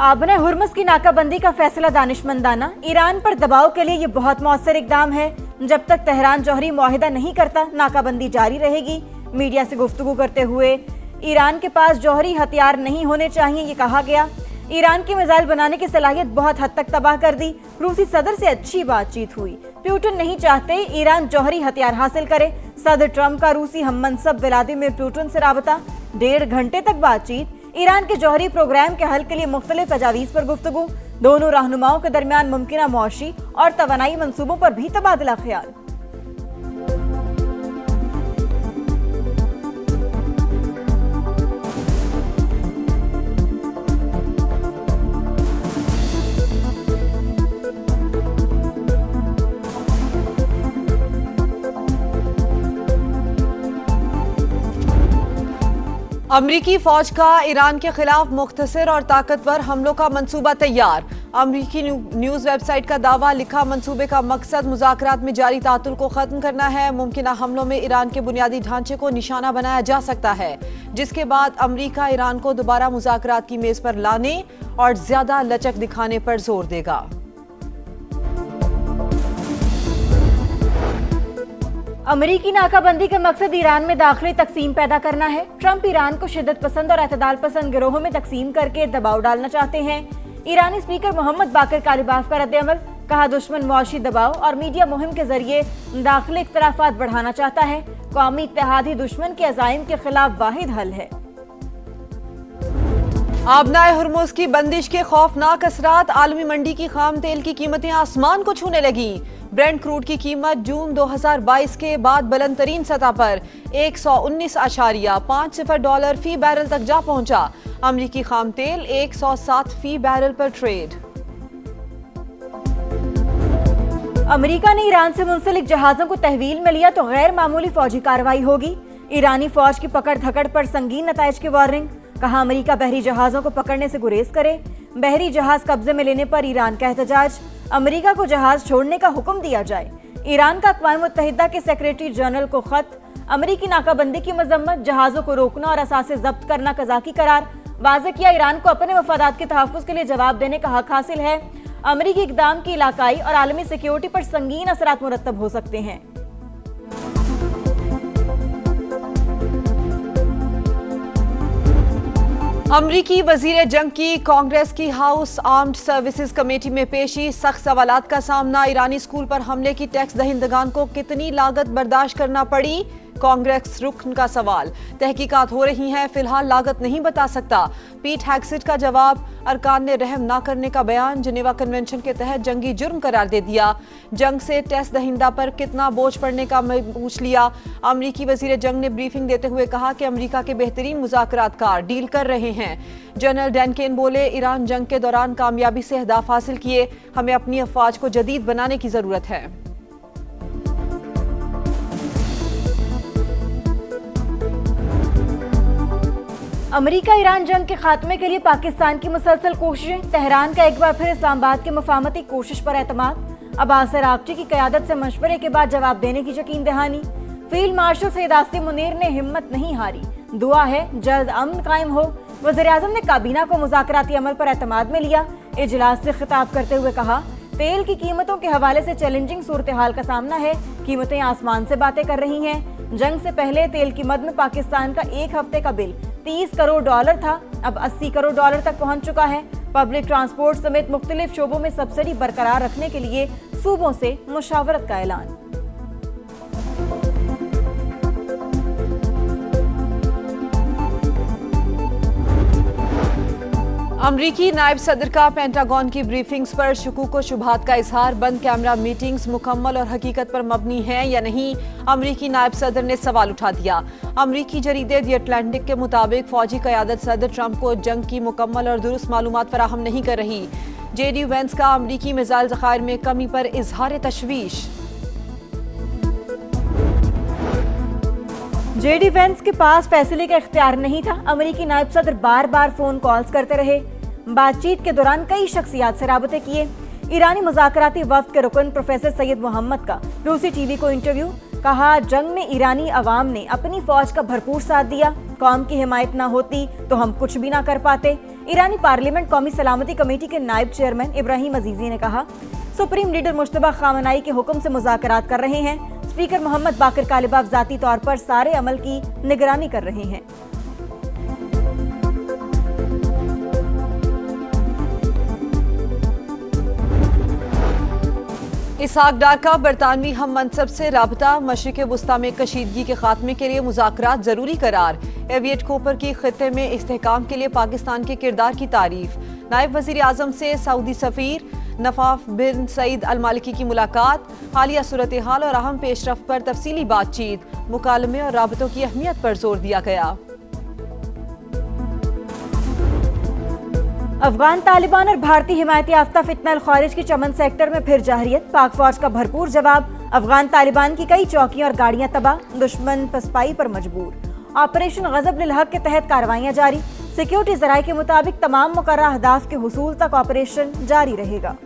आबने Hormuz की नाकाबंदी का फैसला दानिशमंदाना। ईरान पर दबाव के लिए ये बहुत मौसर इकदाम है। जब तक तेहरान जौहरी मुआहिदा नहीं करता, नाकाबंदी जारी रहेगी। मीडिया से गुफ्तगू करते हुए ईरान के पास जौहरी हथियार नहीं होने चाहिए, ये कहा गया। ईरान की मिसाइल बनाने की सलाहियत बहुत हद तक तबाह कर दी। रूसी सदर से अच्छी बातचीत हुई। पुतिन नहीं चाहते ईरान जौहरी हथियार हासिल करे। सदर ट्रंप का रूसी हममनसब व्लादिमीर पुतिन से राबता। 1.5 घंटे तक बातचीत। ईरान के जौहरी प्रोग्राम के हल के लिए मुख्तलिफ तजावीज़ पर गुफ्तगू। दोनों रहनुमाओं के दरमियान मुमकिना मुआशी और तवानाई मंसूबों पर भी तबादला ख्याल। अमरीकी फौज का ईरान के खिलाफ मुख्तसर और ताकतवर हमलों का मंसूबा तैयार। अमरीकी न्यूज वेबसाइट का दावा, लिखा मंसूबे का मकसद मुज़ाकरात में जारी तातुल को खत्म करना है। मुमकिना हमलों में ईरान के बुनियादी ढांचे को निशाना बनाया जा सकता है, जिसके बाद अमरीका ईरान को दोबारा मुज़ाकरात की मेज पर लाने और ज्यादा लचक दिखाने पर जोर देगा। अमरीकी नाकाबंदी का मकसद ईरान में दाखिली तकसीम पैदा करना है। ट्रंप ईरान को शिद्दत पसंद और एतदाल पसंद गिरोहों में तकसीम करके दबाव डालना चाहते हैं। ईरानी स्पीकर मोहम्मद बाकर कालिबाफ का रद्द-ए-अमल, कहा दुश्मन मुआशी दबाव और मीडिया मुहिम के जरिए दाखिली इख्तलाफात बढ़ाना चाहता है। कौमी इत्तेहाद ही दुश्मन के अज़ाइम के खिलाफ वाहिद हल है। आबनाए हुर्मुज़ की बंदिश के खौफनाक असरात, आलमी मंडी की खाम तेल की कीमतें आसमान को छूने लगी। ब्रेंट क्रूड की कीमत जून 2022 के बाद बुलंद तरीन सतह पर 119.50 डॉलर फी बैरल तक जा पहुंचा। अमरीकी खाम तेल 107 फी बैरल पर ट्रेड। अमरीका ने ईरान से मुंसलिक जहाजों को तहवील में लिया तो गैर मामूली फौजी कार्रवाई होगी। ईरानी फौज की पकड़ धकड़ पर संगीन नताइज की वार्निंग, कहा अमरीका बहरी जहाजों को पकड़ने से गुरेज करे। बहरी जहाज कब्जे में लेने पर ईरान का एहतजाज, अमरीका को जहाज छोड़ने का हुक्म दिया जाए। ईरान का अक़वाम मुत्तहिदा के सेक्रेटरी जनरल को खत, अमरीकी नाकाबंदी की मजम्मत, जहाजों को रोकना और असासे जब्त करना कज़ाकी करार। वाज़ेह किया ईरान को अपने मफादात के तहफ़्फ़ुज़ के लिए जवाब देने का हक हासिल है। अमरीकी इक़दाम की इलाकाई और आलमी सिक्योरिटी पर संगीन असरात मुरत्तब हो सकते हैं। अमरीकी वजीर जंग की कांग्रेस की हाउस आर्म्ड सर्विसेज कमेटी में पेशी, सख्त सवालात का सामना। ईरानी स्कूल पर हमले की टैक्स दहिंदगान को कितनी लागत बर्दाश्त करना पड़ी, कांग्रेस रुकन का सवाल। तहकीकात हो रही हैं, फिलहाल लागत नहीं बता सकता। पीट हेग्सेट का जवाब, अरकान ने रहम ना करने का बयान जिनेवा कन्वेंशन के तहत जंगी जुर्म करार दे दिया। जंग से टैक्स दहिंदा पर कितना बोझ पड़ने का पूछ लिया। अमरीकी वजीर जंग ने ब्रीफिंग देते हुए कहा कि अमरीका के बेहतरीन मुज़ाकरातकार डील कर रहे हैं। जनरल डैनकेन बोले, ईरान जंग के दौरान कामयाबी से अहदाफ हासिल किए, हमें अपनी अफवाज को जदीद बनाने की जरूरत है। अमरीका ईरान जंग के खात्मे के लिए पाकिस्तान की मुसलसल कोशिशें, तेहरान का एक बार फिर इस्लामाबाद के मुफाहमती कोशिश पर एतमाद। अब्बास अराग़ची की क़यादत से मशवरे के बाद जवाब देने की यकीन दहानी। फील्ड मार्शल सैयद आसिम मुनीर ने हिम्मत नहीं हारी, दुआ है जल्द अमन कायम हो। वज़ीर-ए-आज़म ने काबीना को मुज़ाकराती अमल पर एतमाद में लिया। इजलास से खिताब करते हुए कहा, तेल की कीमतों के हवाले से चैलेंजिंग सूरत हाल का सामना है। कीमतें आसमान से बातें कर रही हैं। जंग से पहले तेल की मद में पाकिस्तान का एक हफ्ते का बिल 30 करोड़ डॉलर था, अब 80 करोड़ डॉलर तक पहुंच चुका है। पब्लिक ट्रांसपोर्ट समेत मुख्तलिफ शोबों में सब्सिडी बरकरार रखने के लिए सूबों से मुशावरत का ऐलान। अमरीकी नायब सदर का पेंटागन की ब्रीफिंग्स पर शुकूक व शुबहात का इजहार, बंद कैमरा मीटिंग्स मुकम्मल और हकीकत पर मबनी हैं या नहीं, अमरीकी नायब सदर ने सवाल उठा दिया। अमरीकी जरीदे द अटलांटिक के मुताबिक फौजी क़यादत सदर ट्रंप को जंग की मुकम्मल और दुरुस्त मालूमात फराहम नहीं कर रही। जेडी वेंस का अमरीकी मिसाइल ज़खायर में कमी पर इजहार तशवीश। जेडी वेंस के पास फैसले का इख्तियार नहीं था। अमरीकी नायब सदर बार बार फोन कॉल्स करते रहे। बातचीत के दौरान कई शख्सियात से राबते किए। ईरानी मुज़ाकराती वफ्द के रुकन प्रोफेसर सैयद मोहम्मद का रूसी टीवी को इंटरव्यू, कहा, जंग में ईरानी अवाम ने अपनी फौज का भरपूर साथ दिया, कौम की हिमायत ना होती तो हम कुछ भी ना कर पाते। ईरानी पार्लियामेंट कौमी सलामती कमेटी के नायब चेयरमैन इब्राहिम अजीजी ने कहा, सुप्रीम लीडर मुश्तबा खामनाई के हुक्म से मुज़ाकरात कर रहे हैं। स्पीकर मोहम्मद बाकिर कालिबाफ ज़ाती तौर पर सारे अमल की निगरानी कर रहे हैं। इसहाक डार का बरतानवी हम मनसब से राबता, मशरिक़ वुस्ता में कशीदगी के खात्मे के लिए मुज़ाकरात जरूरी करार। एविएट कोपर की खित्ते में इस्तेहकाम के लिए पाकिस्तान के किरदार की तारीफ। नायब वज़ीर आज़म से सऊदी सफ़ीर नवाफ बिन सईद अल मालिकी की मुलाकात। हालिया सूरत हाल और अहम पेशरफ पर तफसीली बातचीत। मुकालमे और राबतों की अहमियत पर जोर दिया गया। अफगान तालिबान और भारतीय हिमायती याफ्ता फितना अल खारिज की चमन सेक्टर में फिर जाहिरियत। पाक फौज का भरपूर जवाब। अफगान तालिबान की कई चौकियां और गाड़ियां तबाह, दुश्मन पसपाई पर मजबूर। ऑपरेशन गजब लिल हक के तहत कार्रवाइयां जारी। सिक्योरिटी जराये के मुताबिक तमाम मुकर्रर अहदाफ के हुसूल तक ऑपरेशन जारी रहेगा।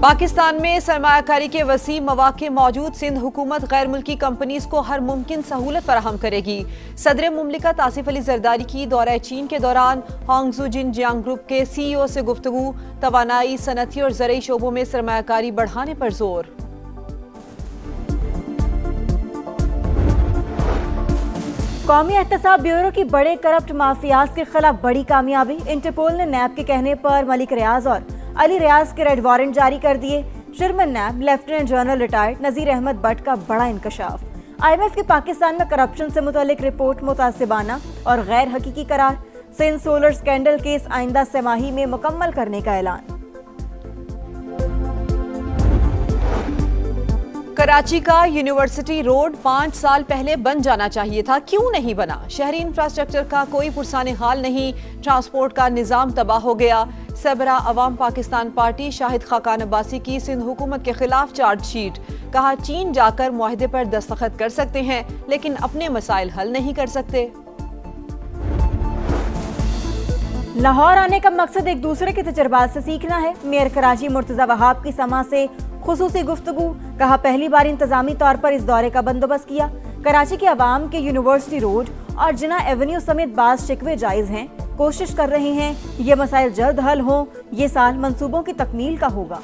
पाकिस्तान में सरमायाकारी के वसी मौके मौजूद। सिंध हुकूमत गैर मुल्की कंपनीज को हर मुमकिन सहूलत फराहम करेगी। सदर मुमलिकत आसिफ अली जरदारी की दौरा चीन के दौरान हांगझू जिनजियांग ग्रुप के CEO से गुफ्तगू। तवानाई, सनती और ज़रई शोबों में सरमायाकारी बढ़ाने पर जोर। कौमी एहतसाब ब्यूरो की बड़े करप्ट माफियाज के खिलाफ बड़ी कामयाबी। इंटरपोल ने नैब के कहने पर मलिक रियाज और अली रियाज के रेड वारंट जारी कर दिए। चेयरमैन नैब lieutenant general retired Nazir Ahmad Bhatt का बड़ा इंकशाफ। IMF की पाकिस्तान में करप्शन से मुतालिक रिपोर्ट मुतासिबाना और गैर हकीकी करार। सिंध सोलर स्कैंडल केस आइंदा तिमाही में मुकम्मल करने का ऐलान। कराची का यूनिवर्सिटी रोड 5 साल पहले बन जाना चाहिए था, क्यों नहीं बना? शहरी इंफ्रास्ट्रक्चर का कोई पुरसाने हाल नहीं, ट्रांसपोर्ट का निजाम तबाह हो गया। सबरा अवाम पाकिस्तान पार्टी शाहिद खाकान अब्बासी की सिंध हुकूमत के खिलाफ चार्जशीट। कहा, चीन जाकर मुआहदे पर दस्तखत कर सकते हैं लेकिन अपने मसाइल हल नहीं कर सकते। लाहौर आने का मकसद एक दूसरे के तजर्बात से सीखना है। मेयर कराची मुर्तजा वहाब की समा से खुसूसी गुफ्तगू। कहा, पहली बार इंतजामी तौर पर इस दौरे का बंदोबस्त किया। कराची के अवाम के यूनिवर्सिटी रोड और जिना एवेन्यू समेत बाज शिकवे जायज हैं। कोशिश कर रहे हैं ये मसाइल जल्द हल हों। ये साल मंसूबों की तकमील का होगा।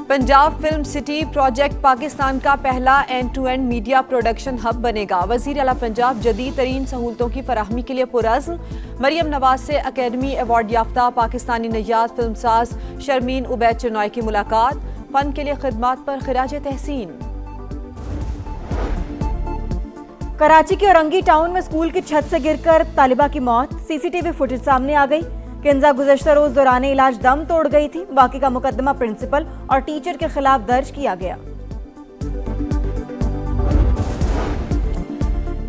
Punjab film city project Pakistan का पहला end to end media production hub बनेगा। वजीर आला पंजाब जदीद तरीन सहूलतों की फराहमी के लिए पुरअज़्म। मरियम नवाज से अकेडमी अवार्ड याफ्ता पाकिस्तानी नयाद फिल्मसाज शर्मीन उबैद चनॉय की मुलाकात। फन के लिए खिदमात पर खिराज तहसीन। कराची के औरंगी टाउन में स्कूल की छत से गिरकर तालिबा की मौत। CCTV फुटेज सामने आ गई। किंजा गुज़श्ता रोज दौरान इलाज दम तोड़ गई थी। बाकी का मुकदमा प्रिंसिपल और टीचर के खिलाफ दर्ज किया गया।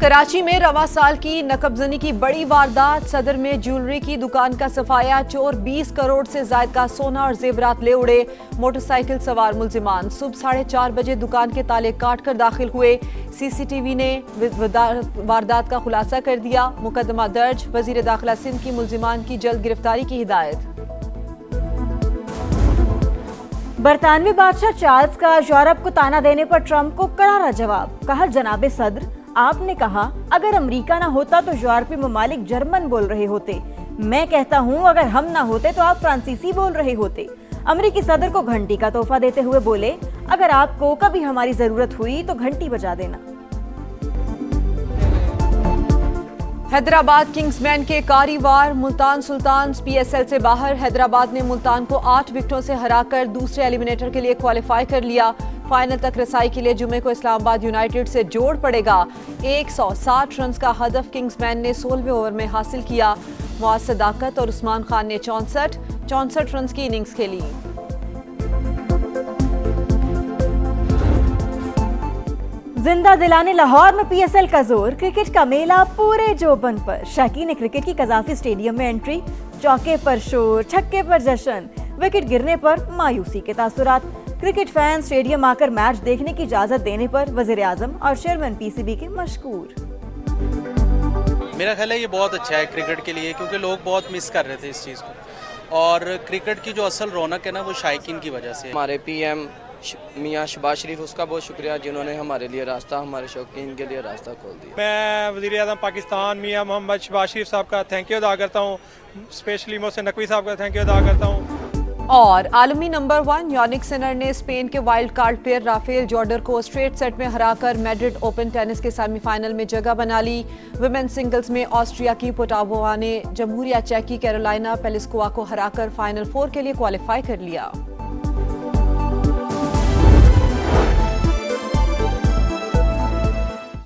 कराची में रवा साल की नकबजनी की बड़ी वारदात। सदर में ज्वेलरी की दुकान का सफाया। चोर 20 करोड़ से ज्यादा का सोना और जेवरात ले उड़े। मोटरसाइकिल सवार मुल्जिमान सुबह 4:30 बजे दुकान के ताले काट कर दाखिल हुए। CCTV ने वारदात का खुलासा कर दिया। मुकदमा दर्ज। वजीर दाखिला सिंध की मुल्जिमान की जल्द गिरफ्तारी की हिदायत। बरतानवी बादशाह चार्ल्स का यूरोप को ताना देने पर ट्रंप को करारा जवाब। कहा, जनाबे सदर, आपने कहा अगर अमेरिका ना होता तो यूरोपीय ममालिक जर्मन बोल रहे होते। मैं कहता हूँ अगर हम ना होते तो आप फ्रांसीसी बोल रहे होते। अमेरिकी सदर को घंटी का तोहफा देते हुए बोले, अगर आपको कभी हमारी जरूरत हुई तो घंटी बजा देना। हैदराबाद किंग्समैन के कारीवार मुल्तान सुल्तान्स PSL से बाहर। हैदराबाद ने मुल्तान को 8 विकेटों से हराकर दूसरे एलिमिनेटर के लिए क्वालिफाई कर लिया। फाइनल तक रसाई के लिए जुमे को इस्लामाबाद यूनाइटेड से जोड़ पड़ेगा। 160 रन का हदफ किंग्समैन ने 16वें ओवर में हासिल किया। मुआज सदाकत और उस्मान खान ने 64 रन की इनिंग्स खेली। जिंदा दिलाने लाहौर में PSL का जोर। क्रिकेट का मेला पूरे जोबन पर। शकीन क्रिकेट की कजाफी स्टेडियम में एंट्री। चौके पर शोर, छक्के पर जश्न, विकेट गिरने पर मायूसी के तासुरात। क्रिकेट फैन स्टेडियम आकर मैच देखने की इजाजत देने पर वजीर आजम और चेयरमैन PCB के मशकूर। मेरा ख्याल है ये बहुत अच्छा है क्रिकेट के लिए, क्योंकि लोग बहुत मिस कर रहे थे इस चीज़ को, और क्रिकेट की जो असल रौनक है ना वो शायकीन की वजह से है। हमारे पीएम मियां शहबाज शरीफ, उसका बहुत शुक्रिया जिन्होंने हमारे लिए रास्ता, हमारे शौकीन के लिए रास्ता खोल दिया। मैं वज़ीर आज़म पाकिस्तान मियां मोहम्मद शहबाज शरीफ साहब का थैंक यू अदा करता हूँ, स्पेशली मोहसिन नकवी साहब का थैंक यू अदा करता हूँ। और आलमी नंबर 1 यानिक सिनर ने स्पेन के वाइल्ड कार्ड प्लेयर राफेल जॉर्डर को स्ट्रेट सेट में हराकर मैड्रिड ओपन टेनिस के सेमीफाइनल में जगह बना ली। वुमेन सिंगल्स में ऑस्ट्रिया की पोटावोवा ने जमहूरिया चेक की कैरोलिना पेलिस्कोवा को हराकर फाइनल 4 के लिए क्वालिफाई कर लिया।